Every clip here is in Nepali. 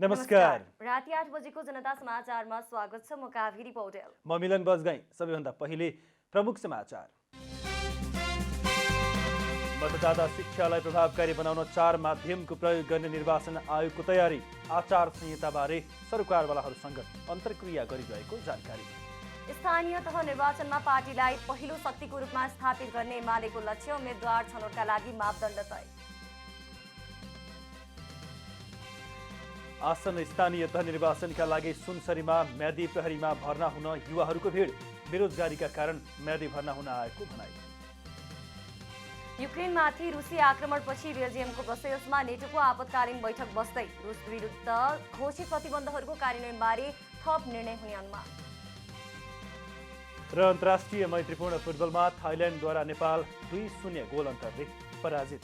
नमस्कार। राति 8 बजेको जनता समाचारमा स्वागत छ। म काभेरी पौडेल। म मिलन बजगाई। सबैभन्दा पहिले प्रमुख समाचार। मतदाता शिक्षालाई प्रभावकारी बनाउन 4 माध्यमको प्रयोग गर्ने निर्वाचन आयोगको तयारी। आचार संहिताबारे सरकारवालाहरूसँग अन्तर्क्रिया गरिरहेको जानकारी। स्थानीय तह निर्वाचनमा पार्टीलाई पहिलो शक्तिको रूपमा स्थापित गर्ने एमालेको लक्ष्य। उम्मेद्वार छनौटका लागि मापदण्ड तय। आसन स्थानीय तह निर्वाचनका लागि सुनसरीमा म्यादी प्रहरीमा भर्ना हुन युवाहरूको भिड। बेरोजगारीका कारण म्यादी भर्ना हुन आएको भनाइ। युक्रेनमाथि रुसी आक्रमणपछि बेल्जियमको ब्रसेल्समा नेटोको आपतकालीन बैठक बस्दै रुस विरुद्ध घोषित प्रतिबन्धहरूको कार्यान्वयनबारे थप निर्णय हुने अनुमान। र अन्तर्राष्ट्रिय मैत्रीपूर्ण फुटबलमा थाइल्यान्डद्वारा नेपाल 2-0 गोल अन्तरले पराजित।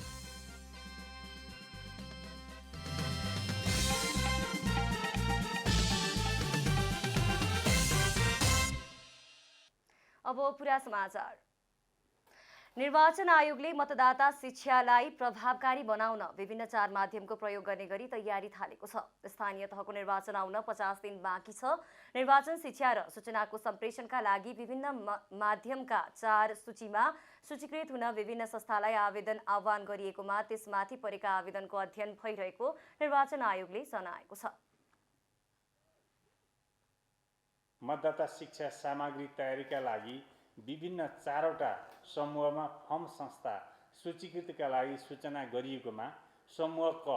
अब पूरा समाचार। निर्वाचन आयोगले मतदाता शिक्षालाई प्रभावकारी बनाउन विभिन्न 4 माध्यमको प्रयोग गर्ने गरी तयारी थालेको छ। स्थानीय तहको निर्वाचन आउन 50 दिन बाँकी छ। निर्वाचन शिक्षा र सूचनाको सम्प्रेषणका लागि विभिन्न माध्यमका 4 सूचीमा सूचीकृत हुन विभिन्न संस्थालाई आह्वान गरिएकोमा त्यसमाथि परेका आवेदनको अध्ययन भइरहेको निर्वाचन आयोगले जनाएको छ। मतदाता शिक्षा सामग्री तयारीका लागि विभिन्न 4वटा समूहमा फर्म संस्था सूचीकृतका लागि सूचना गरिएकोमा समूह क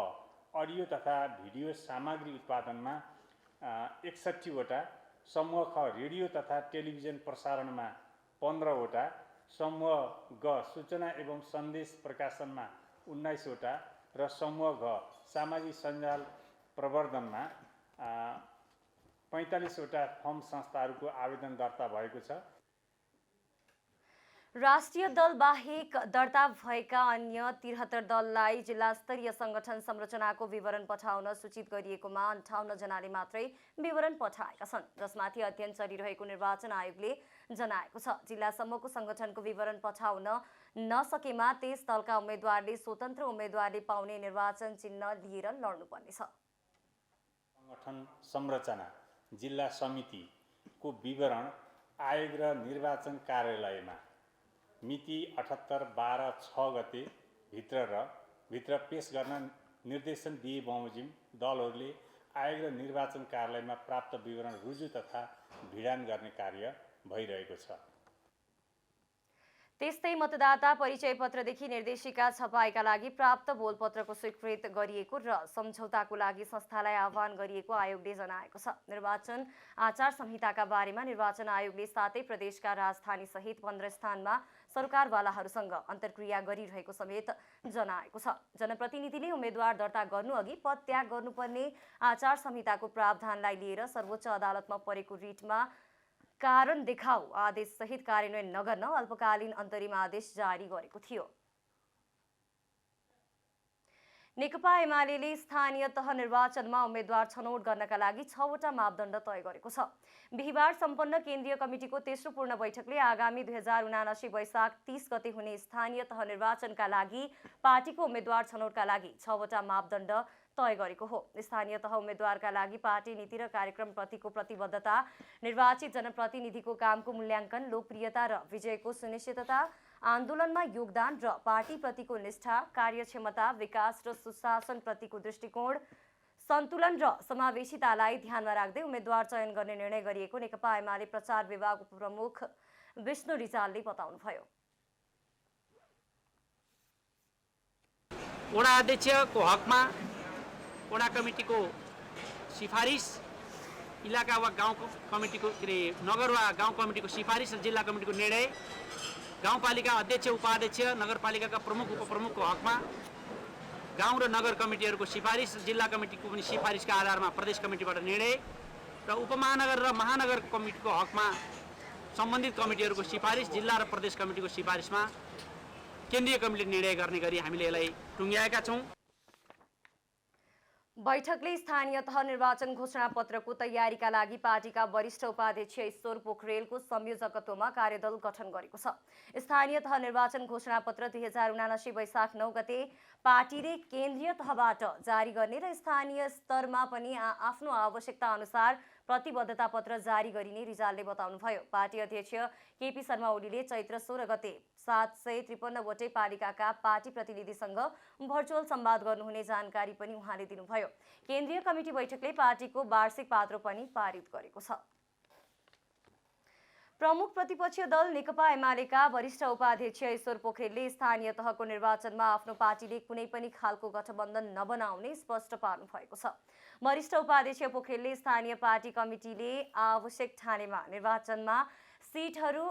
अडियो तथा भिडियो सामग्री उत्पादनमा 61वटा, समूह ख रेडियो तथा टेलिभिजन प्रसारणमा 15वटा, समूह ग सूचना एवं सन्देश प्रकाशनमा 19वटा र समूह घ सामाजिक सञ्जाल प्रवर्धनमा 45वटा फर्म संस्थाहरूको आवेदन दर्ता भएको छ। राष्ट्रिय दल बाहेक दर्ता भएका अन्य 73 दललाई जिल्ला स्तरीय संगठन संरचनाको विवरण पठाउन सूचित गरिएकोमा 58 जनाले मात्रै विवरण पठाएका छन्, जसमाथि अध्ययन चलिरहेको निर्वाचन आयोगले जनाएको छ। जिल्लासम्मको संगठनको विवरण पठाउन नसकेमा त्यस दलका उम्मेद्वारले स्वतन्त्र उम्मेद्वारले पाउने निर्वाचन चिन्ह लिएर लड्नुपर्नेछ। संगठन संरचना जिल्ला समितिको विवरण आयोग र निर्वाचन कार्यालयमा मिति 78/12/6 गते भित्र पेश गर्न निर्देशन दिए बमोजिम दलहरूले आयोग र निर्वाचन कार्यालयमा प्राप्त विवरण रुजु तथा भिडान गर्ने कार्य भइरहेको छ। त्यस्तै मतदाता परिचय पत्रदेखि निर्देशिका छपाईका लागि प्राप्त बोलपत्रको स्वीकृत गरिएको र सम्झौताको लागि संस्थालाई आह्वान गरिएको आयोगले जनाएको छ। निर्वाचन आचार संहिताका बारेमा निर्वाचन आयोगले 7 प्रदेशका राजधानी सहित 15 स्थानमा सरकारवालाहरूसँग अन्तर्क्रिया गरिरहेको समेत जनाएको छ। जनप्रतिनिधिले उम्मेद्वार दर्ता गर्नुअघि पद त्याग गर्नुपर्ने आचार संहिताको प्रावधानलाई लिएर सर्वोच्च अदालतमा परेको रिटमा कारण देखाऊ आदेश सहित कार्यान्वयन नगर्न अल्पकालीन अन्तरिम आदेश जारी गरेको थियो। नेकपा एमालेले स्थानीय तह निर्वाचनमा उम्मेद्वार छनौट गर्नका लागि 6वटा मापदण्ड तय गरेको छ। बिहिबार सम्पन्न केन्द्रीय कमिटिको तेस्रो पूर्ण बैठकले आगामी 2079 वैशाख 30 गते हुने स्थानीय तह निर्वाचनका लागि पार्टीको उम्मेद्वार छनौटका लागि 6वटा मापदण्ड तय गरेको हो। स्थानीय तह उम्मेद्वारका लागि पार्टी नीति र कार्यक्रमप्रतिको प्रतिबद्धता, निर्वाचित जनप्रतिनिधिको कामको मूल्याङ्कन, लोकप्रियता र विजयको सुनिश्चितता, आन्दोलनमा योगदान र पार्टीप्रतिको निष्ठा, कार्यक्षमता, विकास र सुशासनप्रतिको दृष्टिकोण, सन्तुलन र समावेशितालाई ध्यानमा राख्दै उम्मेद्वार चयन गर्ने निर्णय गरिएको नेकपा एमाले प्रचार विभाग उपप्रमुख विष्णु रिजालले बताउनुभयो। वडा अध्यक्षको हकमा वडा कमिटीको सिफारिस, इलाका वा गाउँ कमिटीको नगर वा गाउँ कमिटीको सिफारिस र जिल्ला कमिटीको निर्णय, गाउँपालिका अध्यक्ष उपाध्यक्ष नगरपालिकाका प्रमुख उपप्रमुखको हकमा गाउँ र नगर कमिटीहरूको सिफारिस, जिल्ला कमिटीको पनि सिफारिसका आधारमा प्रदेश कमिटीबाट निर्णय र उपमहानगर र महानगर कमिटीको हकमा सम्बन्धित कमिटीहरूको सिफारिस, जिल्ला र प्रदेश कमिटीको सिफारिसमा केन्द्रीय कमिटीले निर्णय गर्ने गरी हामीले यसलाई टुङ्ग्याएका छौँ। बैठकले स्थानीय तह निर्वाचन घोषणापत्रको तयारीका लागि पार्टीका वरिष्ठ उपाध्यक्ष ईश्वर पोखरेलको संयोजकत्वमा कार्यदल गठन गरेको छ। स्थानीय तह निर्वाचन घोषणापत्र 2079 वैशाख 9 गते पार्टीले केन्द्रीय तहबाट जारी गर्ने र स्थानीय स्तरमा पनि आफ्नो आवश्यकता अनुसार प्रतिबद्धता पत्र जारी गरिने रिजालले बताउनुभयो। पार्टी अध्यक्ष केपी शर्मा ओलीले चैत्र 16 गते 753 वटै पालिकाका पार्टी प्रतिनिधिसँग भर्चुअल संवाद गर्नुहुने जानकारी पनि उहाँले दिनुभयो। केन्द्रीय कमिटी बैठकले पार्टीको वार्षिक पात्रो पनि पारित गरेको छ। प्रमुख प्रतिपक्षीय दल नेकपा एमालेका वरिष्ठ उपाध्यक्ष ईश्वर पोखरेलले स्थानीय तहको निर्वाचनमा आफ्नो पार्टीले कुनै पनि खालको गठबन्धन नबनाउने स्पष्ट पार्नु भएको छ। वरिष्ठ उपाध्यक्ष पोखरेलले स्थानीय पार्टी कमिटीले आवश्यक ठानेमा निर्वाचनमा सिटहरू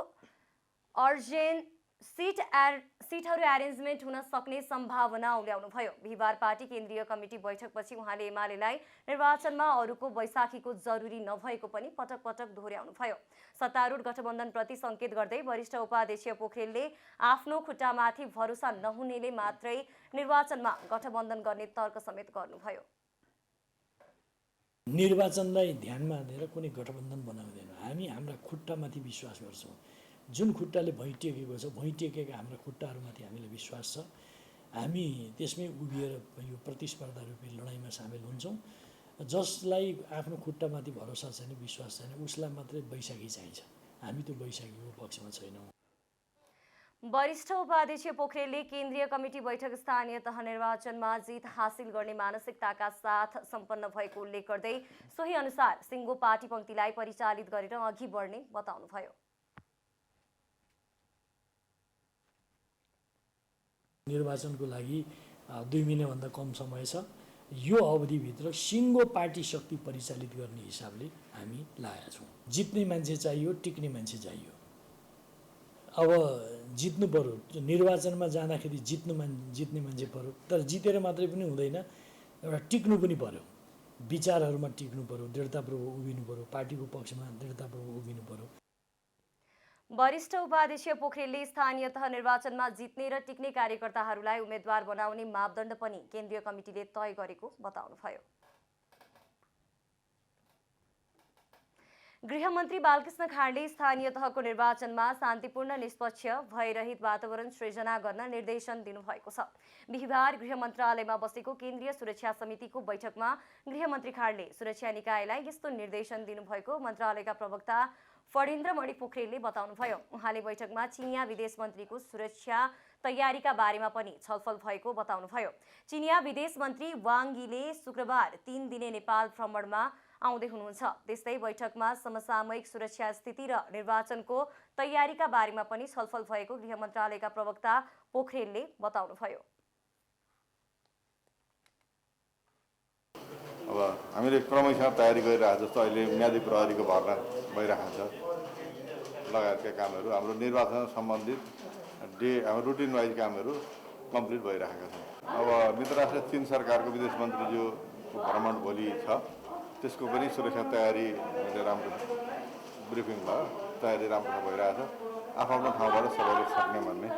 एरेन्जमेन्ट हुन सक्ने सम्भावना उल्याउनुभयो। बिहिबार पार्टी केन्द्रीय कमिटी बैठकपछि उहाँले एमालेलाई निर्वाचनमा अरूको बैशाखीको जरुरी नभएको पनि पटक पटक दोहोर्याउनुभयो। सत्तारूढ गठबन्धनप्रति संकेत गर्दै वरिष्ठ उपाध्यक्ष पोखरेलले आफ्नो खुट्टामाथि भरोसा नहुनेले मात्रै निर्वाचनमा गठबन्धन गर्ने तर्क समेत गर्नुभयो। निर्वाचनलाई ध्यानमा लिएर कुनै गठबन्धन बनाउँदैन। हामी हाम्रा खुट्टामाथि विश्वास गर्छौँ। जुन खुट्टाले भैँटिएको छ, भैँटिएका हाम्रा खुट्टाहरूमाथि हामीलाई विश्वास छ। हामी त्यसमै उभिएर यो प्रतिस्पर्धा रूपी लडाइँमा सामेल हुन्छौँ। जसलाई आफ्नो खुट्टामाथि भरोसा छैन, विश्वास छैन, उसलाई मात्रै बैशाखी चाहिन्छ। हामी त्यो बैशाखीको पक्षमा छैनौँ। वरिष्ठ उपाध्यक्ष पोखरेलले केन्द्रीय कमिटी बैठक स्थानीय तह निर्वाचनमा जित हासिल गर्ने मानसिकताका साथ सम्पन्न भएको उल्लेख गर्दै सोही अनुसार सिङ्गो पार्टी पंक्तिलाई परिचालित गरेर अघि बढ्ने बताउनुभयो। निर्वाचनको लागि 2 महिनाभन्दा कम समय छ। यो अवधिभित्र सिङ्गो पार्टी शक्ति परिचालित गर्ने हिसाबले हामी लागेका छौँ। जित्ने मान्छे चाहियो, टिक्ने मान्छे चाहियो। अब जित्नु पर्यो, निर्वाचनमा जाँदाखेरि जित्ने मान्छे पर्यो। तर जितेर मात्रै पनि हुँदैन, एउटा टिक्नु पनि पर्यो। विचारहरूमा टिक्नु पर्यो, दृढतापूर्वक उभिनु पर्यो, पार्टीको पक्षमा दृढतापूर्वक उभिनु पर्यो। वरिष्ठ उपाध्यक्ष पोखरेलले स्थानीय तह निर्वाचनमा जित्ने र टिक्ने कार्यकर्ताहरूलाई उम्मेद्वार बनाउने मापदण्ड पनि केन्द्रीय कमिटीले तय गरेको बताउनुभयो। गृहमन्त्री बालकृष्ण खाँडले स्थानीय तहको निर्वाचनमा शान्तिपूर्ण, निष्पक्ष, भयरहित वातावरण सृजना गर्न निर्देशन दिनुभएको छ। बिहिबार गृह मन्त्रालयमा बसेको केन्द्रीय सुरक्षा समितिको बैठकमा गृहमन्त्री खाँडले सुरक्षा निकायलाई यस्तो निर्देशन दिनुभएको मन्त्रालयका प्रवक्ता फणीन्द्रमणि पोखरेलले बताउनुभयो। उहाँले बैठकमा चिनिया विदेश मन्त्रीको सुरक्षा तयारीका बारेमा पनि छलफल भएको बताउनुभयो। चिनिया विदेश मन्त्री वाङ यीले शुक्रबार 3 दिने नेपाल भ्रमणमा आउँदै हुनुहुन्छ। त्यस्तै बैठकमा समसामयिक सुरक्षा स्थिति र निर्वाचनको तयारीका बारेमा पनि छलफल भएको गृह मन्त्रालयका प्रवक्ता पोखरेलले बताउनुभयो। अब हामीले क्रमैसँग तयारी गरिरहेको जस्तो अहिले म्यादी प्रहरीको भर्ना भइरहेको छ लगायतका कामहरू हाम्रो निर्वाचन सम्बन्धित हाम्रो रुटिन वाइज कामहरू कम्प्लिट भइरहेका छन्। अब मित्र राष्ट्र चीन सरकारको विदेश मन्त्रीज्यूको भ्रमण भोलि छ, त्यसको पनि सुरक्षा तयारी राम्रो ब्रिफिङ भयो, तयारी राम्रो भइरहेछ। आफ्नो ठाउँबाट सबैले सक्ने भन्ने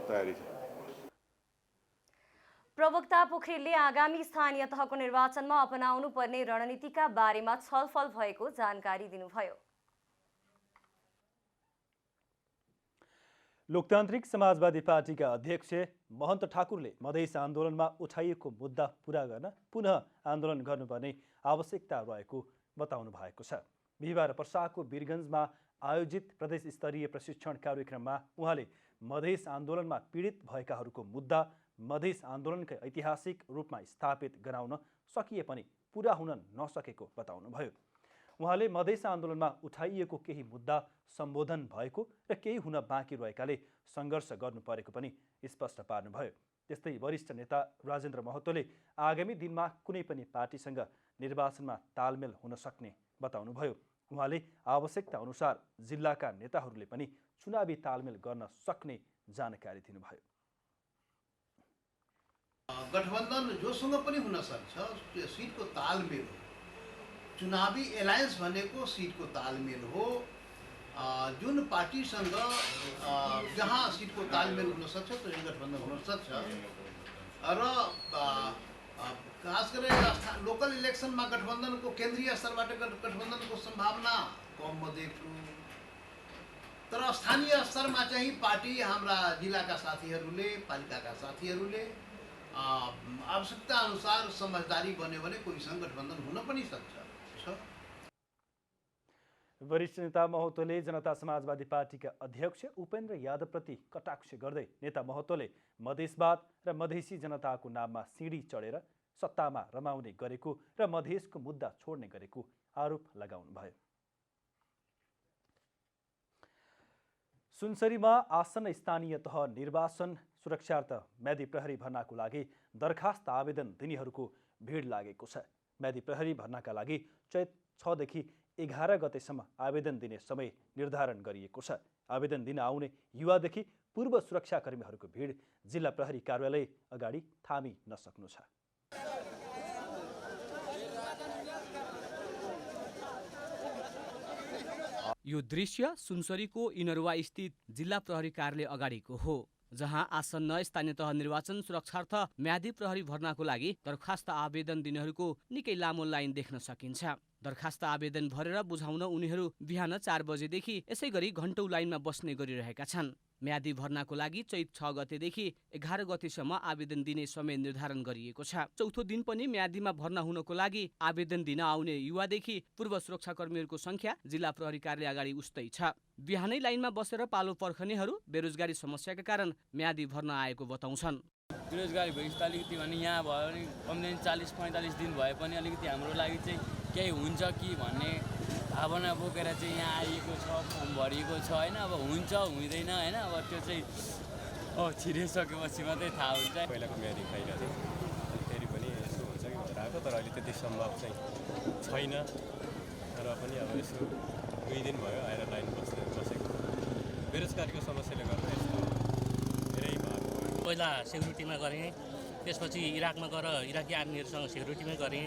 तयारी छ। प्रवक्ता पोखरेलले आगामी स्थानीय तहको निर्वाचनमा अपनाउनु पर्ने रणनीतिका बारेमा छलफल भएको जानकारी दिनुभयो। लोकतान्त्रिक समाजवादी पार्टीका अध्यक्ष महन्त ठाकुरले मधेस आन्दोलनमा उठाइएको मुद्दा पूरा गर्न पुनः आन्दोलन गर्नुपर्ने आवश्यकता रहेको बताउनु भएको छ। बिहिबार पर्साको वीरगञ्जमा आयोजित प्रदेश स्तरीय प्रशिक्षण कार्यक्रममा उहाँले मधेस आन्दोलनमा पीडित भएकाहरूको मुद्दा मधेस आन्दोलनकै ऐतिहासिक रूपमा स्थापित गराउन सकिए पनि पूरा हुन नसकेको बताउनुभयो। उहाँले मधेस आन्दोलनमा उठाइएको केही मुद्दा सम्बोधन भएको र केही हुन बाँकी रहेकाले सङ्घर्ष गर्नु परेको पनि स्पष्ट पार्नुभयो। त्यस्तै वरिष्ठ नेता राजेन्द्र महतोले आगामी दिनमा कुनै पनि पार्टीसँग निर्वाचनमा तालमेल हुन सक्ने बताउनुभयो। उहाँले आवश्यकता अनुसार जिल्लाका नेताहरूले पनि चुनावी तालमेल गर्न सक्ने जानकारी दिनुभयो। गठबन्धन जोसँग पनि हुन सक्छ, सिटको तालमेल हो। चुनावी एलायन्स भनेको सिटको तालमेल हो। जुन पार्टीसँग जहाँ सिटको तालमेल हुन सक्छ त्यो गठबन्धन हुन सक्छ र खास गरेर लोकल इलेक्सनमा गठबन्धनको केन्द्रीय स्तरबाट गठबन्धनको सम्भावना कम म देख्छु। तर स्थानीय स्तरमा चाहिँ पार्टी हाम्रा जिल्लाका साथीहरूले पालिकाका साथीहरूले आवश्यकता अनुसार समझदारी बन्यो भने कोहीसँग गठबन्धन हुन पनि सक्छ। वरिष्ठ नेता महतोले जनता समाजवादी पार्टीका अध्यक्ष उपेन्द्र यादवप्रति कटाक्ष गर्दै नेता महतोले मधेसवाद र मधेसी जनताको नाममा सिँढी चढेर सत्तामा रमाउने गरेको र मधेसको मुद्दा छोड्ने गरेको आरोप लगाउनुभयो। सुनसरीमा आसन्न स्थानीय तह निर्वाचन सुरक्षार्थ म्यादी प्रहरी भर्नाको लागि दरखास्त आवेदन दिनेहरूको भिड लागेको छ। म्यादी प्रहरी भर्नाका लागि चैत 6 देखि 11 गतेसम्म आवेदन दिने समय निर्धारण गरिएको छ। आवेदन दिन आउने युवादेखि पूर्व सुरक्षाकर्मीहरूको भिड जिल्ला प्रहरी कार्यालय अगाडि थामी नसक्नु छ। यो दृश्य सुनसरीको इनरवा स्थित जिल्ला प्रहरी कार्यालय अगाडिको हो, जहाँ आसन्न स्थानीय तह निर्वाचन सुरक्षार्थ म्यादी प्रहरी भर्नाको लागि दरखास्त आवेदन दिनेहरूको निकै लामो लाइन देख्न सकिन्छ। दरखास्त आवेदन भरेर बुझाउन उनीहरू बिहान 4 बजेदेखि यसै गरी घण्टौं लाइनमा बस्ने गरिरहेका छन्। म्यादी भर्नाको लागि चैत 6 गतेदेखि 11 गतेसम्म आवेदन दिने समय निर्धारण गरिएको छ। चौथो दिन पनि म्यादीमा भर्ना हुनको लागि आवेदन दिन आउने युवादेखि पूर्व सुरक्षाकर्मीहरूको संख्या जिल्ला प्रहरी कार्यालय अगाडि उस्तै छ। बिहानै लाइनमा बसेर पालो पर्खनेहरू बेरोजगारी समस्याका कारण म्यादी भर्न आएको बताउँछन्। बेरोजगारी भइसक्यो अलिकति भने यहाँ भयो भने कम्ती 40-45 दिन भए पनि अलिकति हाम्रो लागि चाहिँ केही हुन्छ कि भन्ने भावना बोकेर चाहिँ यहाँ आइएको छ, फर्म भरिएको छ होइन। अब हुन्छ हुँदैन होइन, अब त्यो चाहिँ छिरिसकेपछि मात्रै थाहा हुन्छ। पहिलाको म्यादी खाइरहेको थियो, फेरि पनि यसो हुन्छ कि भनेर आएको, तर अहिले त्यति सम्भव चाहिँ छैन। तर पनि अब यसो 2 दिन भयो आएर लाइन बसेको। बेरोजगारीको समस्याले गर्दा यस्तो धेरै भएको। पहिला सेक्युरिटीमा गरेँ, त्यसपछि इराकमा गएर इराकी आर्मीहरूसँग सेक्युरिटीमै गरेँ,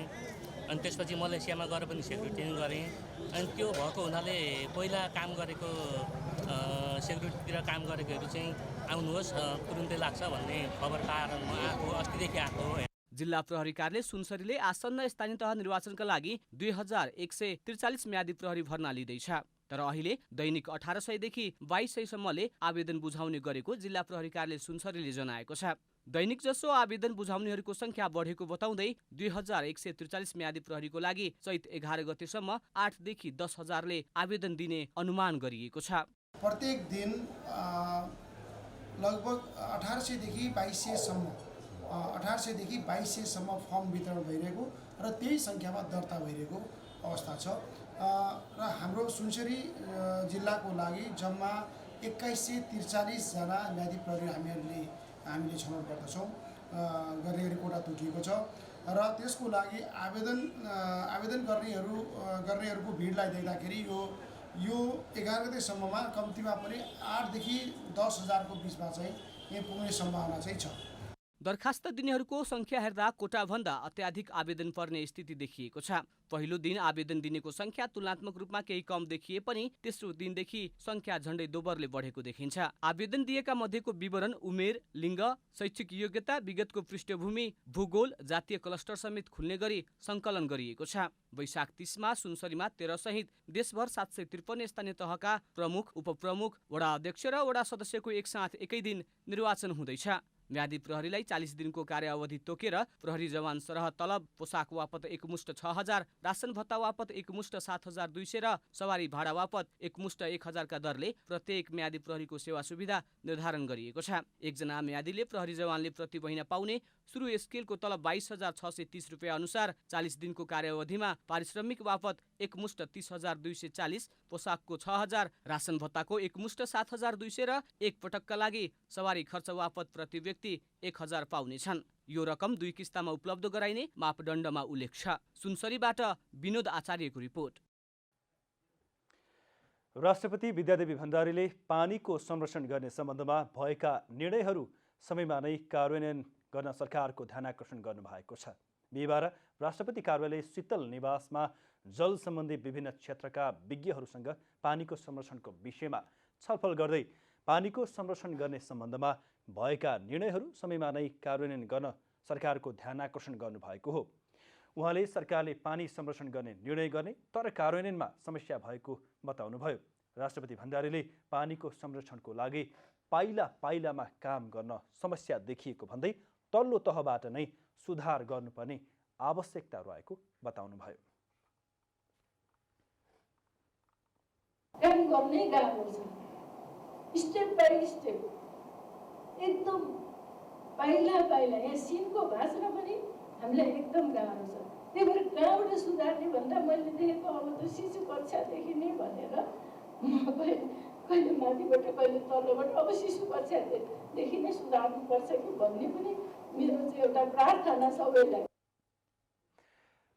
अनि त्यसपछि मलेसियामा गएर पनि सेक्युरिटी गरेँ। अनि त्यो भएको हुनाले पहिला काम गरेको सेक्युरिटीतिर काम गरेकोहरू चाहिँ आउनुहोस् तुरुन्तै लाग्छ भन्ने खबर पाएर म आएको, अस्तिदेखि आएको हो। जिल्ला प्रहरी कार्यालय सुनसरीले आसन्न स्थानीय तह निर्वाचनका लागि 2143 म्यादी प्रहरी भर्ना लिँदैछ। तर अहिले दैनिक 1800 देखि 2200 सम्मले आवेदन बुझाउने गरेको जिल्ला प्रहरी कार्यालय सुनसरीले जनाएको छ। दैनिक जसो आवेदन बुझाउनेहरूको संख्या बढेको बताउँदै 2143 म्यादी प्रहरीको लागि चैत 11 गतेसम्म 8 देखि 10,000ले आवेदन दिने अनुमान गरिएको छ। प्रत्येक दिन लगभग 1800 देखि 2200 सम्म फर्म वितरण भइरहेको र त्यही सङ्ख्यामा दर्ता भइरहेको अवस्था छ। र हाम्रो सुनसरी जिल्लाको लागि जम्मा 2143 जना म्यादी प्रहरी हामीले छनौट गर्दछौँ, गर्ने गरी कोटा तोकिएको छ। र त्यसको लागि आवेदन गर्नेहरूको भिडलाई देख्दाखेरि यो 11 गतेसम्ममा कम्तीमा पनि 8 देखि 10,000को बिचमा चाहिँ यहाँ पुग्ने सम्भावना चाहिँ छ। दरखास्त दिनेहरूको संख्या हेर्दा कोटाभन्दा अत्याधिक आवेदन पर्ने स्थिति देखिएको छ। पहिलो दिन आवेदन दिनेको संख्या तुलनात्मक रूपमा केही कम देखिए पनि तेस्रो दिनदेखि संख्या झण्डै दोब्बरले बढेको देखिन्छ। आवेदन दिएका मध्येको विवरण उमेर, लिङ्ग, शैक्षिक योग्यता, विगतको पृष्ठभूमि, भूगोल, जातीय क्लस्टर समेत खुल्ने गरी सङ्कलन गरिएको छ। वैशाख 30 मा सुनसरीमा 13 सहित देशभर 753 स्थानीय तहका प्रमुख, उपप्रमुख, वडा अध्यक्ष र वडा सदस्यको एकसाथ एकै दिन निर्वाचन हुँदैछ। म्यादी प्रहरीलाई 40 दिनको कार्य अवधि तोकेर प्रहरी जवान सरह तलब, पोसाक वापत एकमुष्ट 6,000, राशन भत्ता वापत एकमुष्ट 7,200 र सवारी भाडा वापत एकमुष्ट 1,000 का दरले प्रत्येक म्यादी प्रहरीको सेवा सुविधा निर्धारण गरिएको छ। एकजना म्यादीले प्रहरी जवानले प्रति महिना पाउने सुरु स्केलको तलब 22,630 रुपियाँ अनुसार 40 दिनको कार्यावधिमा पारिश्रमिक वापत एकमुष्ट 30,240, पोसाकको 6,000, राशन भत्ताको एकमुष्ट 7,200 र एक पटकका लागि सवारी खर्च वापत प्रति व्यक्ति 1,000 पाउनेछन्। यो रकम 2 किस्तामा उपलब्ध गराइने मापदण्डमा उल्लेख छ। सुनसरीबाट विनोद आचार्यको रिपोर्ट। राष्ट्रपति विद्यादेवी भण्डारीले पानीको संरक्षण गर्ने सम्बन्धमा भएका निर्णयहरू समयमा नै कार्यान्वयन गर्न सरकारको ध्यानाकर्षण गर्नुभएको छ। बिहिबार राष्ट्रपति कार्यालय शीतल निवासमा जल सम्बन्धी विभिन्न क्षेत्रका विज्ञहरूसँग पानीको संरक्षणको विषयमा छलफल गर्दै पानीको संरक्षण गर्ने सम्बन्धमा भएका निर्णयहरू समयमा नै कार्यान्वयन गर्न सरकारको ध्यान आकर्षण गर्नुभएको हो। उहाँले सरकारले पानी संरक्षण गर्ने निर्णय गर्ने तर कार्यान्वयनमा समस्या भएको बताउनुभयो। राष्ट्रपति भण्डारीले पानीको संरक्षणको लागि पाइला पाइलामा काम गर्न समस्या देखिएको भन्दै तल्लो तहबाट नै सुधार गर्नुपर्ने आवश्यकता रहेको बताउनुभयो। काम गर्नै गाह्रो छ, स्टेप बाई स्टेप एकदम पाइला पाइला। यहाँ सिनको भाषामा पनि हामीलाई एकदम गाह्रो छ। त्यही भएर कहाँबाट सुधार्ने भन्दा मैले देखेको अब त शिशु कक्षादेखि नै भनेर म कहिले माथिबाट कहिले तल्लोबाट अब शिशु कक्षादेखि नै सुधार्नुपर्छ कि भन्ने पनि मेरो चाहिँ एउटा प्रार्थना सबैलाई।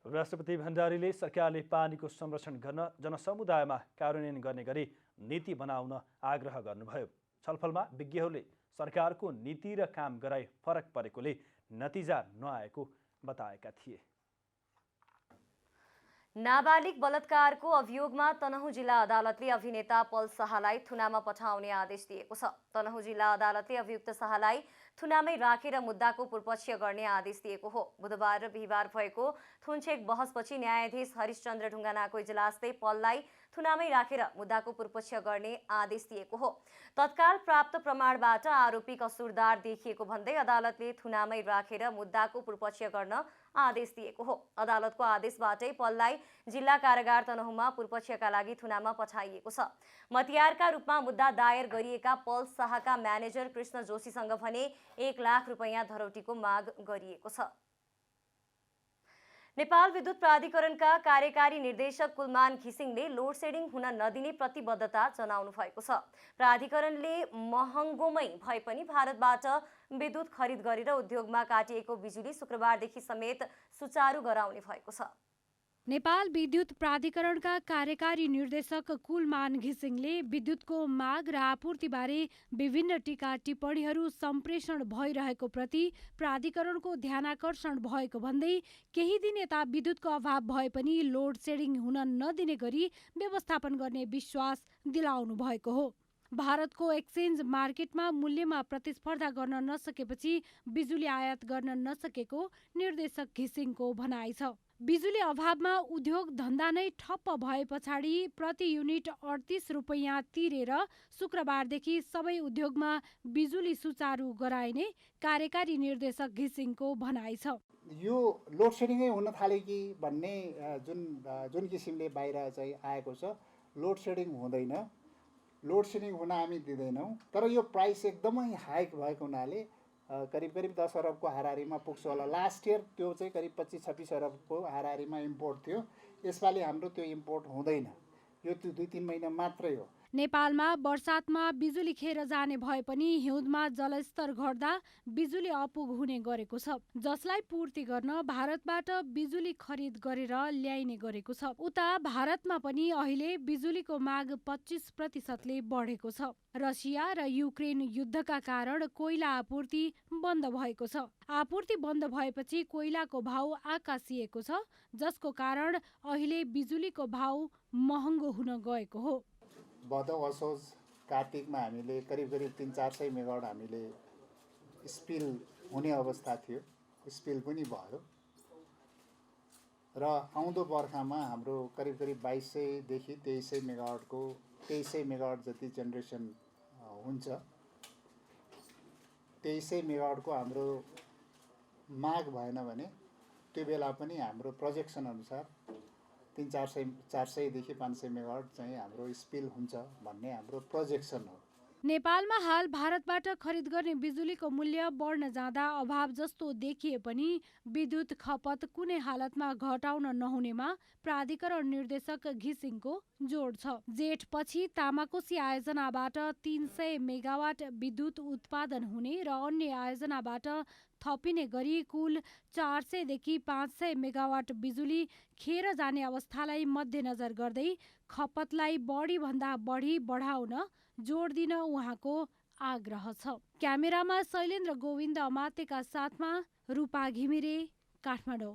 राष्ट्रपति भण्डारीले सरकारले पानीको संरक्षण गर्न जनसमुदायमा कार्यान्वयन गर्ने गरी नीति बनाउन आग्रह गर्नुभयो। छलफलमा विज्ञहरूले सरकारको नीति र काम गराई फरक परेकोले नतिजा नआएको बताएका थिए। नाबालिग बलात्कारको अभियोगमा तनहुँ जिल्ला अदालतले अभिनेता पल शाहलाई थुनामा पठाउने आदेश दिएको छ। तनहुँ जिल्ला अदालतले अभियुक्त शाहलाई थुनामै राखेर मुद्दाको पूर्वपक्ष गर्ने आदेश दिएको हो। बुधबार र बिहिबार भएको थुनछेक बहसपछि न्यायाधीश हरिशचन्द्र ढुङ्गानाको इजलासले पललाई थुनामै राखेर मुद्दाको पूर्वपक्ष गर्ने आदेश दिएको हो। तत्काल प्राप्त प्रमाणबाट आरोपी कसुरदार देखिएको भन्दै अदालतले थुनामै राखेर मुद्दाको पूर्वपक्ष गर्न आदेश दिएको हो। अदालतको आदेशबाटै पललाई जिल्ला कारागार तनहुँमा पूर्वपक्षका लागि थुनामा पठाइएको छ। मतियारका रूपमा मुद्दा दायर गरिएका पल शाहका म्यानेजर कृष्ण जोशीसँग भने 1 लाख रुपैयाँ धरौटीको माग गरिएको छ। नेपाल विद्युत प्राधिकरणका कार्यकारी निर्देशक कुलमान घिसिङले लोड सेडिङ हुन नदिने प्रतिबद्धता जनाउनु भएको छ। प्राधिकरणले महँगोमै भए पनि भारतबाट विद्युत खरिद गरेर उद्योगमा काटिएको बिजुली शुक्रबारदेखि समेत सुचारू गराउने भएको छ। नेपाल विद्युत प्राधिकरणका कार्यकारी निर्देशक कुलमान घिसिङले विद्युतको माग र आपूर्तिबारे विभिन्न टीका टिप्पणीहरू सम्प्रेषण भइरहेको प्रति प्राधिकरणको ध्यानाकर्षण भएको भन्दै केही दिन यता विद्युतको अभाव भए पनि लोड सेडिङ हुन नदिने गरी व्यवस्थापन गर्ने विश्वास दिलाउनु भएको हो। भारतको एक्सचेन्ज मार्केटमा मूल्यमा प्रतिस्पर्धा गर्न नसकेपछि बिजुली आयात गर्न नसकेको निर्देशक घिसिङको भनाइ छ। बिजुली अभावमा उद्योग धन्दा नै ठप्प भए पछाडि प्रति युनिट 38 रुपैयाँ तिरेर शुक्रबारदेखि सबै उद्योगमा बिजुली सुचारू गराइने कार्यकारी निर्देशक घिसिङको भनाइ छ। यो लोड सेडिङै हुन थाल्यो कि भन्ने जुन किसिमले बाहिर चाहिँ आएको छ, लोड सेडिङ हुँदैन। लोड सेडिङ हुन हामी दिँदैनौँ। तर यो प्राइस एकदमै हाइक भएको हुनाले करिब 10 अरबको हाराहारीमा पुग्छ होला। लास्ट इयर त्यो चाहिँ करिब 25-26 अरबको हाराहारीमा इम्पोर्ट थियो। यसपालि हाम्रो त्यो इम्पोर्ट हुँदैन। यो 2-3 महिना मात्रै हो। नेपालमा बर्सातमा बिजुली खेर जाने भए पनि हिउँदमा जलस्तर घट्दा बिजुली अपुग हुने गरेको छ, जसलाई पूर्ति गर्न भारतबाट बिजुली खरिद गरेर ल्याइने गरेको छ। उता भारतमा पनि अहिले बिजुलीको माग 25% बढेको छ। रसिया र युक्रेन युद्धका कारण कोइला आपूर्ति बन्द भएको छ। आपूर्ति बन्द भएपछि कोइलाको भाउ आकाशिएको छ, जसको कारण अहिले बिजुलीको भाउ महँगो हुन गएको हो। भदौ असोज कार्तिकमा हामीले करिब 300-400 मेगावाट हामीले स्पिल हुने अवस्था थियो। स्पिल पनि भयो र आउँदो बर्खामा हाम्रो करिब 2200 देखि 2300 मेगावाटको 2300 मेगावाट जति जेनेरेसन हुन्छ। 2300 मेगावाटको हाम्रो माग भएन भने त्यो बेला पनि हाम्रो प्रोजेक्सन अनुसार 300-400 देखि 500 मेगावाट चाहिँ हाम्रो स्पिल हुन्छ भन्ने हाम्रो प्रोजेक्सन हो। नेपालमा हाल भारतबाट खरिद गर्ने बिजुलीको मूल्य बढ्न जाँदा अभाव जस्तो देखिए पनि विद्युत खपत कुनै हालतमा घटाउन नहुनेमा प्राधिकरण निर्देशक घिसिङको जोड छ। जेठपछि तामाकोसी आयोजनाबाट 300 मेगावाट विद्युत उत्पादन हुने र अन्य आयोजनाबाट थपिने गरी कुल 400 देखि 500 मेगावाट बिजुली खेर जाने अवस्थालाई मध्यनजर गर्दै खपतलाई बढीभन्दा बढी बढाउन जोड दिन उहाँको आग्रह छ। क्यामेरामा शैलेन्द्र गोविन्द अमात्यका साथमा रूपा घिमिरे, काठमाडौँ।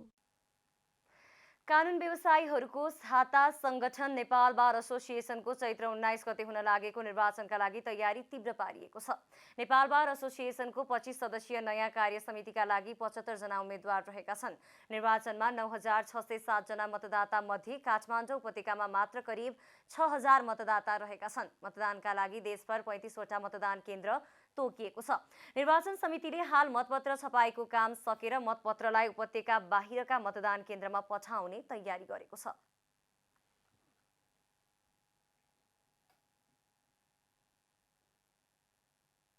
कानुन व्यवसायीहरूको हाता संगठन नेपाल बार एसोसिएसनको चैत्र 19 गते हुन लागेको निर्वाचनका लागि तयारी तीव्र पारिएको छ। नेपाल बार एसोसिएसनको 25 सदस्यीय नयाँ कार्य समितिका लागि 75 जना उम्मेद्वार रहेका छन्। निर्वाचनमा 9607 जना मतदाता मध्ये काठमाडौँ उपत्यकामा मात्र करिब 6000 मतदाता रहेका छन्। मतदानका लागि देशभर 35 वटा मतदान केन्द्र तोकिएको छ। निर्वाचन समितिले हाल मतपत्र छपाईको काम सकेर मतपत्रलाई उपत्यका बाहिरका मतदान केन्द्रमा पठाउने तयारी गरेको छ।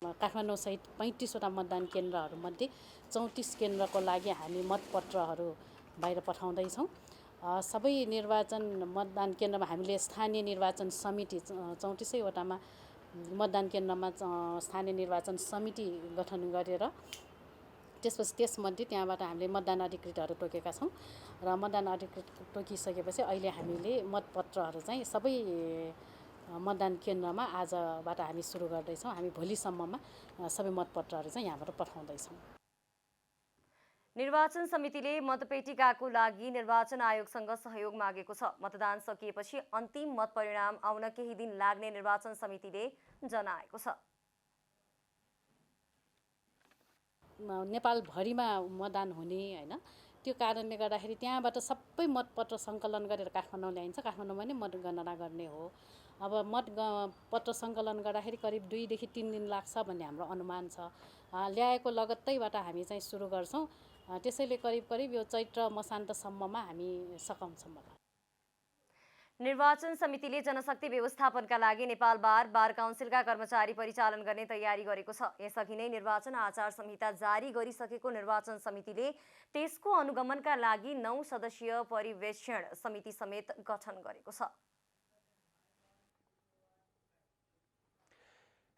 काठमाडौँ सहित 35 वटा मतदान केन्द्रहरूमध्ये 34 केन्द्रको लागि हामी मतपत्रहरू बाहिर पठाउँदैछौँ। सबै निर्वाचन मतदान केन्द्रमा हामीले स्थानीय निर्वाचन समिति 34 वटामा मतदान केन्द्रमा स्थानीय निर्वाचन समिति गठन गरेर त्यसपछि त्यसमध्ये त्यहाँबाट हामीले मतदान अधिकृतहरू तोकेका छौँ र मतदान अधिकृत तोकिसकेपछि अहिले हामीले मतपत्रहरू चाहिँ सबै मतदान केन्द्रमा आजबाट हामी सुरु गर्दैछौँ। हामी भोलिसम्ममा सबै मतपत्रहरू चाहिँ यहाँबाट पठाउँदैछौँ। निर्वाचन समितिले मतपेटिकाको लागि निर्वाचन आयोगसँग सहयोग मागेको छ। मतदान सकिएपछि अन्तिम मत परिणाम आउन केही दिन लाग्ने निर्वाचन समितिले जनाएको छ। नेपालभरिमा मतदान हुने हैन, त्यो कारणले गर्दाखेरि त्यहाँबाट सबै मतपत्र सङ्कलन गरेर काठमाडौँ ल्याइन्छ। काठमाडौँमा नै मतगणना गर्ने हो। अब मतपत्र सङ्कलन गर्दाखेरि करिब 2 देखि 3 दिन लाग्छ भन्ने हाम्रो अनुमान छ। ल्याएको लगत्तैबाट हामी चाहिँ सुरु गर्छौँ। त्यसैले करिब यो चैत्र मसान्तसम्ममा हामी सकाउँछौँ। निर्वाचन समितिले जनशक्ति व्यवस्थापनका लागि नेपाल बार काउन्सिलका कर्मचारी परिचालन गर्ने तयारी गरेको छ। यसअघि नै निर्वाचन आचार संहिता जारी गरिसकेको निर्वाचन समितिले त्यसको अनुगमनका लागि 9 सदस्यीय पर्यवेक्षण समिति समेत गठन गरेको छ।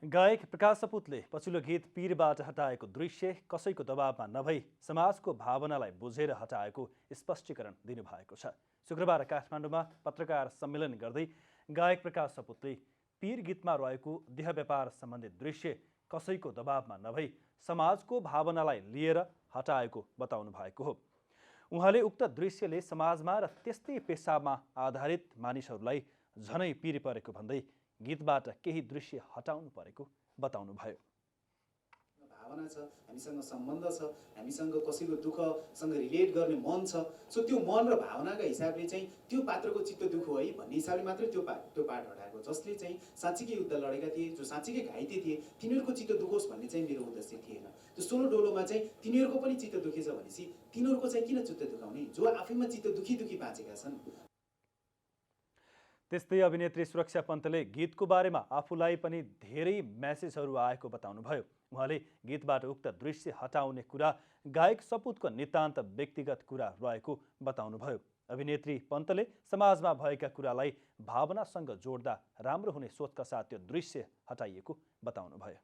गायक प्रकाश सपुतले पछिल्लो गीत पीरबाट हटाएको दृश्य कसैको दबावमा नभई समाजको भावनालाई बुझेर हटाएको स्पष्टीकरण दिनुभएको छ। शुक्रबार काठमाडौँमा पत्रकार सम्मेलन गर्दै गायक प्रकाश सपुतले पीर गीतमा रहेको देह व्यापार सम्बन्धित दृश्य कसैको दबावमा नभई समाजको भावनालाई लिएर हटाएको बताउनु भएको हो। उहाँले उक्त दृश्यले समाजमा र त्यस्तै पेसामा आधारित मानिसहरूलाई झनै पीर परेको भन्दै गीतबाट केही दृश्य हटाउनु परेको बताउनुभयो। भावना छ, हामीसँग सम्बन्ध छ, हामीसँग कसैको दुःखसँग रिलेट गर्ने मन छ। सो त्यो मन र भावनाका हिसाबले चाहिँ त्यो पात्रको चित्त दुःख हो है भन्ने हिसाबले मात्रै त्यो पाठ हटाएको। जसले चाहिँ साँच्चीकै युद्ध लडेका थिए, जो साँच्चीकै घाइते थिए, तिनीहरूको चित्त दुखोस् भन्ने चाहिँ मेरो उद्देश्य थिएन। त्यो सोलो डोलोमा चाहिँ तिनीहरूको पनि चित्त दुखेछ भनेपछि तिनीहरूको चाहिँ किन चित्त दुखाउने, जो आफैमा चित्त दुखी बाँचेका छन्। त्यस्तै अभिनेत्री सुरक्षा पन्तले गीतको बारेमा आफूलाई पनि धेरै मेसेजहरू आएको बताउनुभयो। उहाँले गीतबाट उक्त दृश्य हटाउने कुरा गायक सपुतको नितान्त व्यक्तिगत कुरा रहेको बताउनुभयो। अभिनेत्री पन्तले समाजमा भएका कुरालाई भावनासँग जोड्दा राम्रो हुने सोचका साथ त्यो दृश्य हटाइएको बताउनुभयो।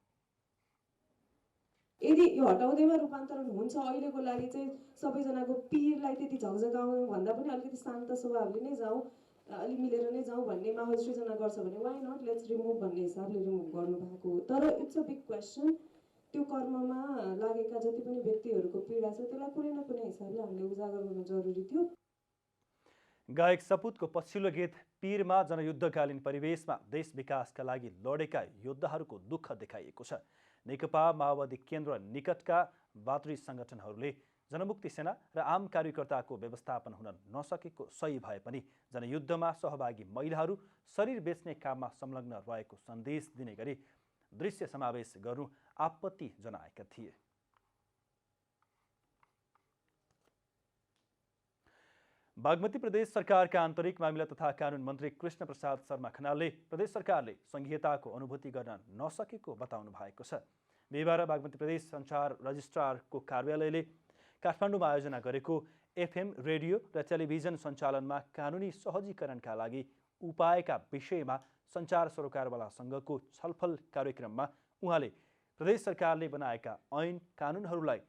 यदि यो हटाउँदैमा रूपान्तरण हुन्छ, अहिलेको लागि चाहिँ सबैजनाको पीरलाई त्यति झकझकाउनु भन्दा पनि अलिकति शान्त स्वभावले नै जाउँ, अलि मिलेर नै जाउँ भन्ने माहौल सृजना गर्छ भने वाइ नट लेट्स रिमुभ भन्ने हिसाबले रिमुभ गर्नुभएको हो। तर इट्स अ बिग क्वेसन। त्यो कर्ममा लागेका जति पनि व्यक्तिहरूको पीडा छ त्यसलाई कुनै न कुनै हिसाबले हामीले उजागर गर्न जरुरी थियो। गायक सपुतको पछिल्लो गीत पीरमा जनयुद्धकालीन परिवेशमा देश विकासका लागि लडेका योद्धाहरूको दुःख देखाइएको छ। नेकपा माओवादी केन्द्र निकटका बातुरी सङ्गठनहरूले जनमुक्ति सेना र आम कार्यकर्ताको व्यवस्थापन हुन नसकेको सही भए पनि जनयुद्धमा सहभागी महिलाहरू शरीर बेच्ने काममा संलग्न रहेको सन्देश दिने गरी दृश्य समावेश गर्नु आपत्ति जनाएका थिए। बागमती प्रदेश सरकारका आन्तरिक मामिला तथा कानुन मन्त्री कृष्ण प्रसाद शर्मा खनालले प्रदेश सरकारले संघीयताको अनुभूति गर्न नसकेको बताउनु भएको छ। बिहिबार बागमती प्रदेश सञ्चार रजिस्ट्रारको कार्यालयले काठमाडौँमा आयोजना गरेको एफएम रेडियो र टेलिभिजन सञ्चालनमा कानुनी सहजीकरणका लागि उपायका विषयमा सञ्चार सरोकारवाला सङ्घको छलफल कार्यक्रममा उहाँले प्रदेश सरकारले बनाएका ऐन कानुनहरूलाई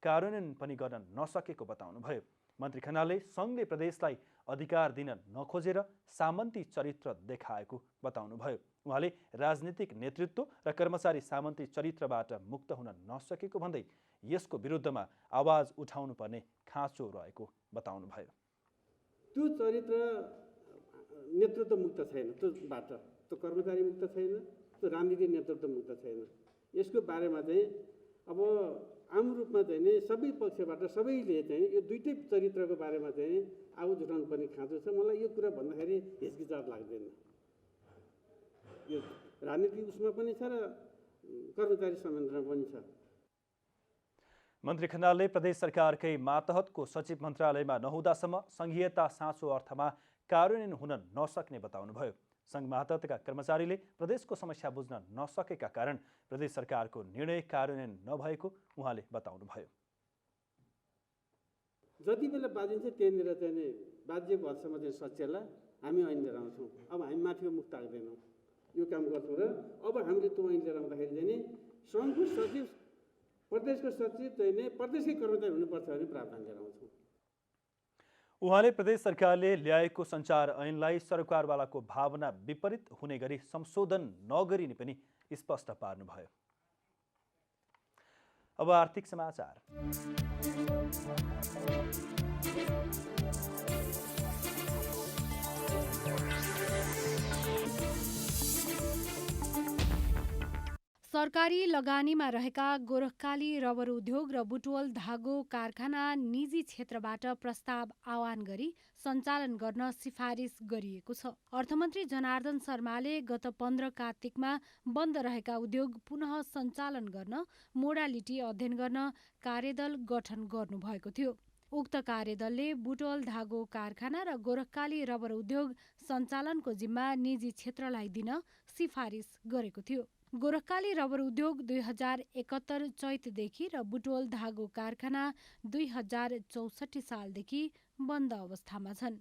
कार्यान्वयन पनि गर्न नसकेको बताउनुभयो। मन्त्री खनालले सङ्घले प्रदेशलाई अधिकार दिन नखोजेर सामन्ती चरित्र देखाएको बताउनुभयो। उहाँले राजनीतिक नेतृत्व र कर्मचारी सामन्ती चरित्रबाट मुक्त हुन नसकेको भन्दै यसको विरुद्धमा आवाज उठाउनुपर्ने खाँचो रहेको बताउनुभयो। त्यो चरित्र नेतृत्व मुक्त छैन, त्योबाट त्यो कर्मचारी मुक्त छैन, त्यो राजनीतिक नेतृत्व मुक्त छैन। यसको बारेमा चाहिँ अब आम रूपमा चाहिँ नि सबै पक्षबाट सबैले चाहिँ यो दुईटै चरित्रको बारेमा चाहिँ आवाज उठाउनु पर्ने खाँचो छ। मलाई यो कुरा भन्दाखेरि हिचकिचाहट लाग्दैन। यो राजनीतिक उसमा पनि छ र कर्मचारी संयन्त्रमा पनि छ। मन्त्री खनालले प्रदेश सरकारकै मातहतको सचिव मन्त्रालयमा नहुँदासम्म सङ्घीयता साँचो अर्थमा कार्यान्वयन हुन नसक्ने बताउनुभयो। सङ्घ मातहतका कर्मचारीले प्रदेशको समस्या बुझ्न नसकेका कारण प्रदेश सरकारको निर्णय कार्यान्वयन नभएको उहाँले बताउनुभयो। जति बेला बाजिन्छ त्यहाँनिर चाहिँ बाजिएको हदसम्म चाहिँ सच्याला हामी ऐन लिएर आउँछौँ। अब हामी माथिको मुख ताक्दैनौँ, यो काम गर्छौँ र अब हामीले त्यो ऐन लिएर आउँदाखेरि चाहिँ नि सङ्घको सचिव प्रदेशको सचिव चाहिँ नि प्रदेशकै कर्मचारी हुनुपर्छ भने प्रावधान लिएर आउँछौँ। उहाँले प्रदेश सरकारले ल्याएको सञ्चार ऐनलाई सरकारवालाको भावना विपरीत हुने गरी संशोधन नगरिने पनि स्पष्ट पार्नुभयो। अब आर्थिक समाचार। सरकारी लगानीमा रहेका गोरखकाली रबर उद्योग र बुटवल धागो कारखाना निजी क्षेत्रबाट प्रस्ताव आह्वान गरी सञ्चालन गर्न सिफारिस गरिएको छ। अर्थमन्त्री जनार्दन शर्माले गत 15 कार्तिकमा बन्द रहेका उद्योग पुनः सञ्चालन गर्न मोडालिटी अध्ययन गर्न कार्यदल गठन गर्नुभएको थियो। उक्त कार्यदलले बुटवल धागो कारखाना र गोरखकाली रबर उद्योग सञ्चालनको जिम्मा निजी क्षेत्रलाई दिन सिफारिस गरेको थियो। गोरखकाली रबर उद्योग 2071 चैतदेखि र बुटवल धागो कारखाना 2064 सालदेखि बन्द अवस्थामा छन्।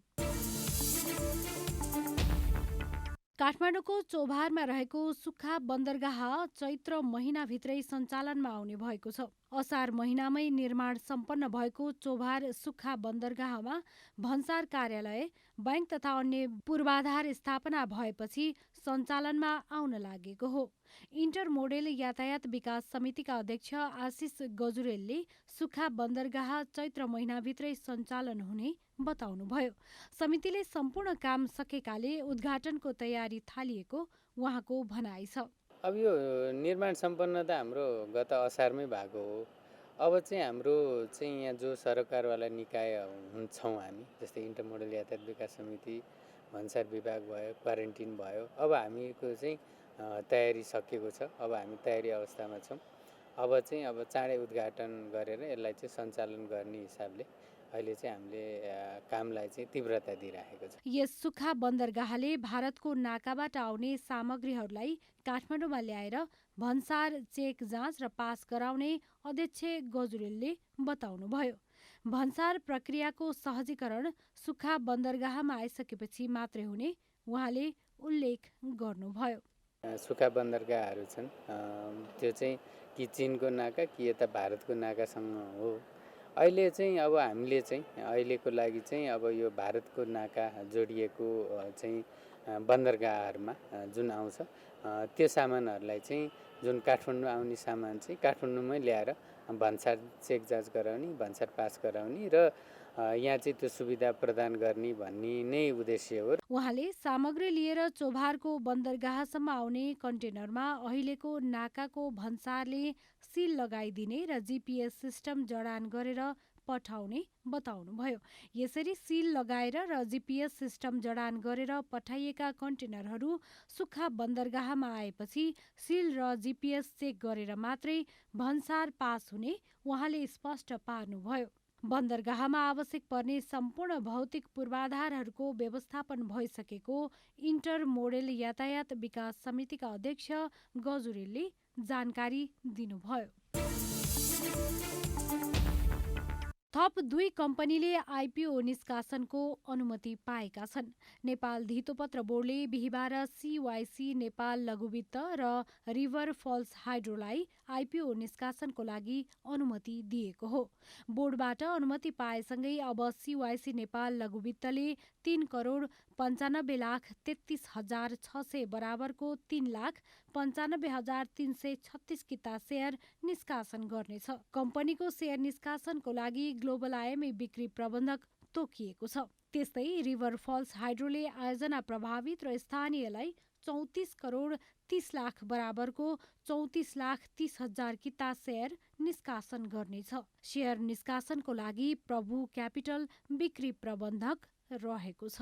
काठमाडौँको चोभारमा रहेको सुक्खा बन्दरगाह चैत्र महिनाभित्रै सञ्चालनमा आउने भएको छ। असार महिनामै निर्माण सम्पन्न भएको चोभार सुक्खा बन्दरगाहमा भन्सार कार्यालय, बैंक तथा अन्य पूर्वाधार स्थापना भएपछि सञ्चालनमा आउन लागेको हो। इन्टर मोडेल यातायात विकास समितिका अध्यक्ष आशिष गजुरेलले सुक्खा बन्दरगाह चैत्र महिनाभित्रै सञ्चालन हुने बताउनुभयो। समितिले सम्पूर्ण काम सकेकाले उद्घाटनको तयारी थालिएको उहाँको भनाइ छ। अब यो निर्माण सम्पन्न त हाम्रो गत असारमै भएको हो। अब चाहिँ हाम्रो चाहिँ यहाँ जो सरकारवाला निकाय छौँ हामी, जस्तै इन्टर मोडल यातायात विकास समिति, भन्सार विभाग भयो, क्वारेन्टिन भयो, अब हामीको चाहिँ तयारी सकिएको छ। अब हामी तयारी अवस्थामा छौँ। अब चाँडै उद्घाटन गरेर यसलाई चाहिँ सञ्चालन गर्ने हिसाबले अहिले चाहिँ हामीले कामलाई चाहिँ तीव्रता दिइराखेको छ। यस सुक्खा बन्दरगाहले भारतको नाकाबाट आउने सामग्रीहरूलाई काठमाडौँमा ल्याएर भन्सार चेक जाँच र पास गराउने अध्यक्ष गजुरेलले बताउनुभयो। भन्सार प्रक्रियाको सहजीकरण सुक्खा बन्दरगाहमा आइसकेपछि मात्रै हुने उहाँले उल्लेख गर्नुभयो। सुक्खा बन्दरगाहहरू छन्, त्यो चाहिँ कि चीनको नाका कि यता भारतको नाकासँग हो। अहिले चाहिँ अब हामीले चाहिँ अहिलेको लागि चाहिँ अब यो भारतको नाका जोडिएको चाहिँ बन्दरगाहहरूमा जुन आउँछ त्यो सामानहरूलाई चाहिँ जुन काठमाडौँ आउने सामान चाहिँ काठमाडौँमै ल्याएर भन्सार चेक जाँच गराउने, भन्सार पास गराउने र यहाँ चाहिँ त्यो सुविधा प्रदान गर्ने भन्ने नै उद्देश्य हो। उहाँले सामग्री लिएर चोभारको बन्दरगाहसम्म आउने कन्टेनरमा अहिलेको नाकाको भन्सारले सिल लगाइदिने र GPS सिस्टम जडान गरेर पठाउने बताउनुभयो। यसरी सिल लगाएर र GPS सिस्टम जडान गरेर पठाइएका कन्टेनरहरू सुक्खा बन्दरगाहमा आएपछि सिल र GPS चेक गरेर मात्रै भन्सार पास हुने उहाँले स्पष्ट पार्नुभयो। बन्दरगाहमा आवश्यक पर्ने सम्पूर्ण भौतिक पूर्वाधारहरूको व्यवस्थापन भइसकेको इन्टर मोडेल यातायात विकास समितिका अध्यक्ष गजुरेलले जानकारी दिनुभयो। थप 2 कम्पनीले IPO निष्कासनको अनुमति पाएका छन्। नेपाल धितोपत्र बोर्डले बिहिबार CYC नेपाल लघुवित्त र रिभर फल्स हाइड्रोलाई IPO निष्कासनको लागि अनुमति दिएको हो। बोर्डबाट अनुमति पाएसँगै अब CYC नेपाल लघुवित्तले 3,95,33,600 बराबरको 3,95,336 किता सेयर निष्कासन गर्नेछ। कम्पनीको सेयर निष्कासनको लागि ग्लोबल IMA बिक्री प्रबन्धक तोकिएको छ। त्यस्तै रिभर फल्स हाइड्रोले आयोजना प्रभावित र स्थानीयलाई 34 करोड 30 लाख बराबरको 34,30,000 किता सेयर निष्कासन गर्नेछ। सेयर निष्कासनको लागि प्रभु क्यापिटल बिक्री प्रबन्धक रहेको छ।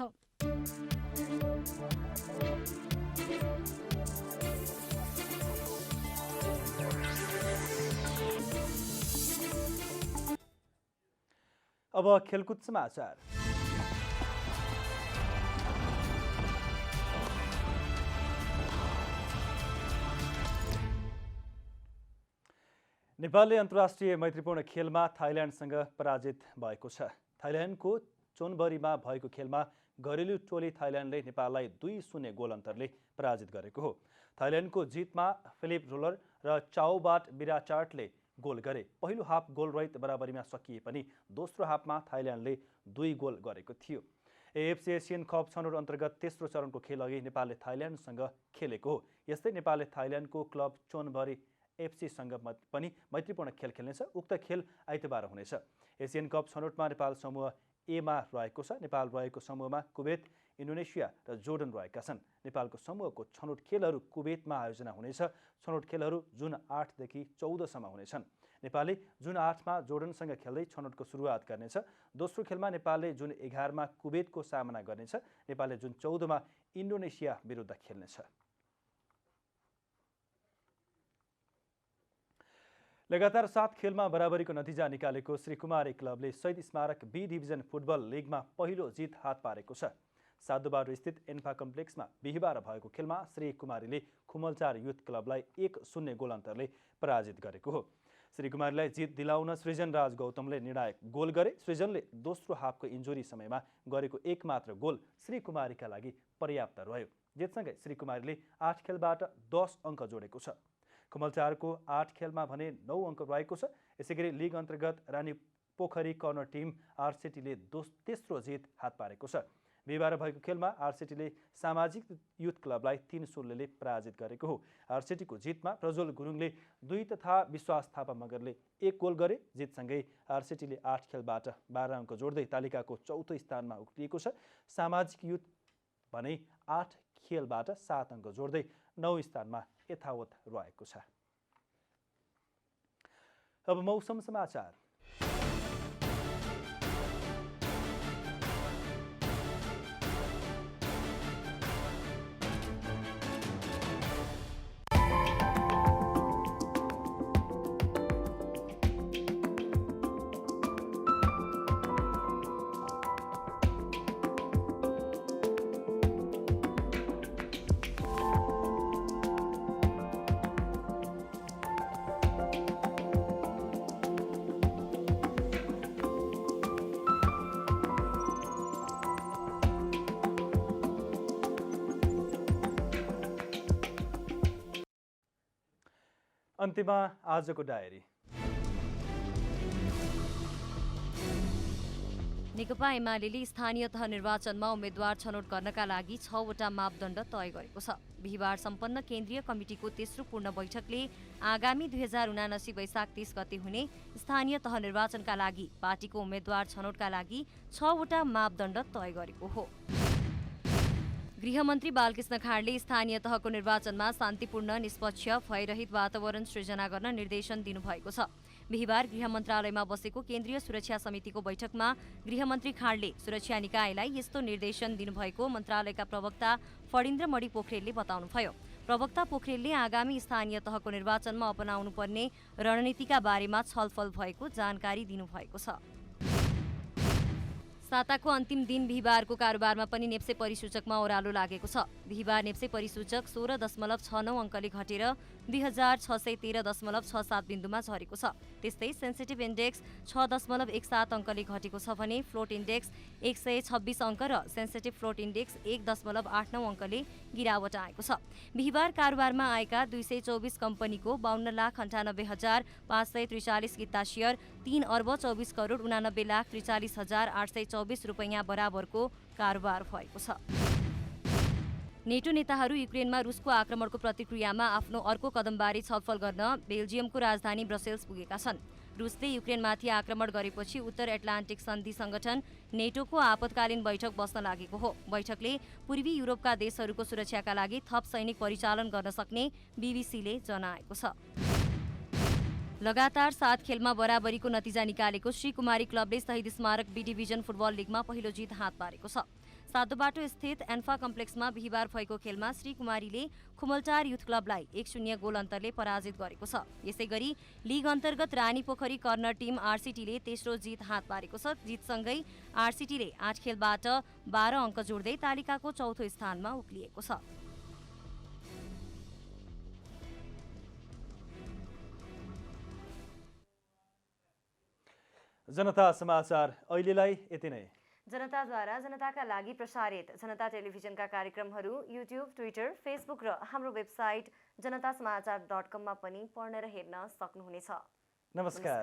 अब खेलकुद समाचार। नेपालले अन्तर्राष्ट्रिय मैत्रीपूर्ण खेलमा थाइल्यान्डसँग पराजित भएको छ। थाइल्यान्डको चोनबरीमा भएको खेलमा घरेलु टोली थाइल्यान्डले नेपाललाई 2-0 गोल अन्तरले पराजित गरेको हो। थाइल्यान्डको जितमा फिलिप रोलर र चाओबाट बिराचार्टले गोल गरे। पहिलो हाफ गोलरहित बराबरीमा सकिए पनि दोस्रो हाफमा थाइल्यान्डले 2 गोल गरेको थियो। एएफसी एसियन कप छनौट अन्तर्गत तेस्रो चरणको खेल अघि नेपालले थाइल्यान्डसँग खेलेको हो। यस्तै नेपालले थाइल्यान्डको क्लब चोनबरी एफसीसँग पनि मैत्रीपूर्ण खेल खेल्नेछ। उक्त खेल आइतबार हुनेछ। एसियन कप छनौटमा नेपाल समूह एमा रहेको छ। नेपाल रहेको समूहमा कुवेत, इन्डोनेसिया र जोर्डन रहेका छन्। नेपालको समूहको छनौट खेलहरू कुवेतमा आयोजना हुनेछ। छनौट खेलहरू जुन 8 देखि 14 सम्म हुनेछन्। नेपालले जुन 8 मा जोर्डनसँग खेल्दै छनौटको सुरुवात गर्नेछ। दोस्रो खेलमा नेपालले जुन 11 मा कुवेतको सामना गर्नेछ। नेपालले जुन 14 मा इन्डोनेसिया विरुद्ध खेल्नेछ। लगातार 7 खेलमा बराबरीको नतिजा निकालेको श्रीकुमारी क्लबले शहीद स्मारक बी डिभिजन फुटबल लिगमा पहिलो जित हात पारेको छ। साधुबाटो स्थित एन्फा कम्प्लेक्समा बिहिबार भएको खेलमा श्रीकुमारीले खुमलचार युथ क्लबलाई 1-0 गोल अन्तरले पराजित गरेको हो। श्रीकुमारीलाई जित दिलाउन सृजनराज गौतमले निर्णायक गोल गरे। सृजनले दोस्रो हाफको इन्जुरी समयमा गरेको एकमात्र गोल श्रीकुमारीका लागि पर्याप्त रह्यो। जितसँगै श्रीकुमारीले 8 खेलबाट 10 अङ्क जोडेको छ। खुमलचारको 8 खेलमा भने 9 अङ्क रहेको छ। यसैगरी लिग अन्तर्गत रानी पोखरी कर्नर टिम आरसिटीले तेस्रो जित हात पारेको छ। बिहिबार भएको खेलमा आरसिटीले सामाजिक युथ क्लबलाई 3-0 ले पराजित गरेको हो। आरसिटीको जितमा प्रज्वल गुरुङले 2 तथा विश्वास थापा मगरले 1 गोल गरे। जितसँगै आरसिटीले 8 खेलबाट 12 अङ्क जोड्दै तालिकाको चौथो स्थानमा उक्लिएको छ। सामाजिक युथ भने 8 खेलबाट 7 अङ्क जोड्दै 9 स्थानमा यथावत रहेको छ। अब मौसम समाचार। अन्त्यमा आजको डायरी। नेकपा एमाले स्थानीय तह निर्वाचनमा उम्मेद्वार छनौट गर्नका लागि 6वटा मापदण्ड तय गरेको छ। बिहिबार सम्पन्न केन्द्रीय कमिटिको तेस्रो पूर्ण बैठकले आगामी 2079 वैशाख 30 गते हुने स्थानीय तह निर्वाचनका लागि पार्टीको उम्मेद्वार छनौटका लागि 6वटा मापदण्ड तय गरेको हो। गृहमन्त्री बालकृष्ण खाँडले स्थानीय तहको निर्वाचनमा शान्तिपूर्ण, निष्पक्ष, भयरहित वातावरण सृजना गर्न निर्देशन दिनुभएको छ। बिहिबार गृह मन्त्रालयमा बसेको केन्द्रीय सुरक्षा समितिको बैठकमा गृहमन्त्री खाँडले सुरक्षा निकायलाई यस्तो निर्देशन दिनुभएको मन्त्रालयका प्रवक्ता फणिन्द्रमणि पोखरेलले बताउनुभयो। प्रवक्ता पोखरेलले आगामी स्थानीय तहको निर्वाचनमा अपनाउनुपर्ने रणनीतिका बारेमा छलफल भएको जानकारी दिनुभएको छ। साताको अन्तिम दिन बिहिबारको कारोबारमा पनि नेप्से परिसूचकमा ओह्रालो लागेको छ। बिहिबार नेप्से परिसूचक 16.69 अङ्कले घटेर 2613.67 बिन्दुमा झरेको छ। त्यस्तै सेन्सिटिभ इन्डेक्स 6.17 अङ्कले घटेको छ भने फ्लोट इन्डेक्स 126 अङ्क र सेन्सिटिभ फ्लोट इन्डेक्स 1.89 अङ्कले गिरावट आएको छ। बिहिबार कारोबारमा आएका 224 कम्पनीको 52,98,543 किता सेयर 3,24,89,43,824 रुपैयाँ बराबरको कारोबार भएको छ। नेटो नेताहरू युक्रेनमा रुसको आक्रमणको प्रतिक्रियामा आफ्नो अर्को कदमबारे छलफल गर्न बेल्जियमको राजधानी ब्रसेल्स पुगेका छन्। रुसले युक्रेनमाथि आक्रमण गरेपछि उत्तर एटलान्टिक सन्धि संगठन नेटोको आपतकालीन बैठक बस्न लागेको हो। बैठकले पूर्वी युरोपका देशहरूको सुरक्षाका लागि थप सैनिक परिचालन गर्न सक्ने बीबीसीले जनाएको छ। लगातार 7 खेलमा बराबरीको नतिजा निकालेको श्रीकुमारी क्लबले शहीद स्मारक बी डिभिजन फुटबल लिगमा पहिलो जित हात पारेको छ। सातोबाटो स्थित एन्फा कम्प्लेक्समा बिहिबार भएको खेलमा श्रीकुमारीले खुमलटार युथ क्लबलाई 1-0 गोल अन्तरले पराजित गरेको छ। यसैगरी लिग अन्तर्गत रानीपोखरी कर्नर टिम आरसीटीले तेस्रो जित हात पारेको छ। जितसँगै आरसीटीले 8 खेलबाट 12 अङ्क जोड्दै तालिकाको चौथो स्थानमा उक्लिएको छ। जनता समाचार अहिलेलाई यति नै। जनताद्वारा जनताका लागि प्रसारित जनता टेलिभिजनका कार्यक्रमहरू युट्युब, ट्विटर, फेसबुक र हाम्रो वेबसाइट जनतासमाचार.com मा पनि पढ्न र हेर्न सक्नुहुनेछ। नमस्कार।